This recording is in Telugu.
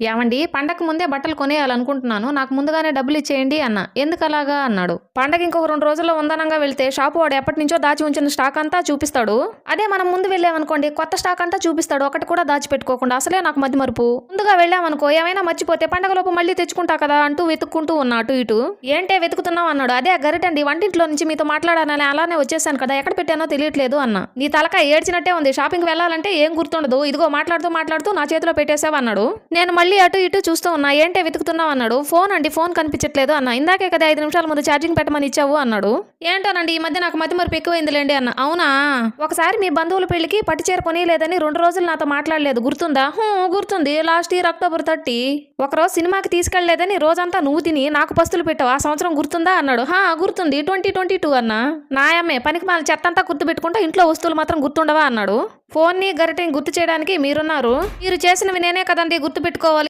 ఏమండి పండగ ముందే బట్టలు కొనేయాలనుకుంటున్నాను. నాకు ముందుగానే డబ్బులు ఇచ్చేయండి అన్నా. ఎందుకలాగా అన్నాడు. పండగ ఇంకొక 2 రోజుల్లో ఉందనంగా వెళ్తే షాపు వాడు ఎప్పటినుంచో దాచి ఉంచిన స్టాక్ అంతా చూపిస్తాడు. అదే మనం ముందు వెళ్ళామనుకోండి కొత్త స్టాక్ అంతా చూపిస్తాడు. ఒకటి కూడా దాచిపెట్టుకోకుండా. అసలే నాకు మతిమరుపు. ముందుగా వెళ్ళామనుకో ఏమైనా మర్చిపోతే పండగలోపు మళ్ళీ తెచ్చుకుంటా కదా అంటూ వెతుక్కుంటూ ఉన్నా అటు ఇటు. ఏంటే వెతుకుతున్నావు అన్నాడు. అదే గరిటండి వంటింట్లో నుంచి మీతో మాట్లాడాలని అలానే వచ్చేసాను కదా ఎక్కడ పెట్టానో తెలియట్లేదు అన్నా. నీ తలకాయ ఏడ్చినట్టే ఉంది. షాపింగ్ వెళ్ళాలంటే ఏం గుర్తుండదు. ఇదిగో మాట్లాడుతూ మాట్లాడుతూ నా చేతిలో పెట్టేసావు అన్నాడు. నేను మళ్ళీ అటు ఇటు చూస్తూ ఉన్నా. ఏంటే వెతుకుతున్నావు అన్నాడు. ఫోన్ అండి ఫోన్ కనిపించట్లేదు అన్న. ఇందాకే కదా 5 నిమిషాల ముందు ఛార్జింగ్ పెట్టమని ఇచ్చావు అన్నాడు. ఏంటోనండి ఈ మధ్య నాకు మతిమరుపు ఎక్కువైందిలేండి అన్న. అవునా, ఒకసారి మీ బంధువుల పెళ్లికి పట్టు చీర కొనియలేదని 2 రోజులు నాతో మాట్లాడలేదు గుర్తుందా? గుర్తుంది. లాస్ట్ ఇయర్ October 30 ఒకరోజు సినిమాకి తీసుకెళ్లేదని రోజంతా నువ్వు తిని నాకు పస్తులు పెట్టావు. ఆ సంవత్సరం గుర్తుందా అన్నాడు. గుర్తుంది 2022 అన్న. నాయమ్మే పనికి మాల చెత్తంతా గుర్తు పెట్టుకుంటా ఇంట్లో వస్తువులు మాత్రం గుర్తుండవా అన్నాడు. ఫోన్ని గరిటెని గుర్తు చేయడానికి మీరున్నారు. మీరు చేసినవి నేనే కదండి గుర్తు పెట్టుకోవాలి.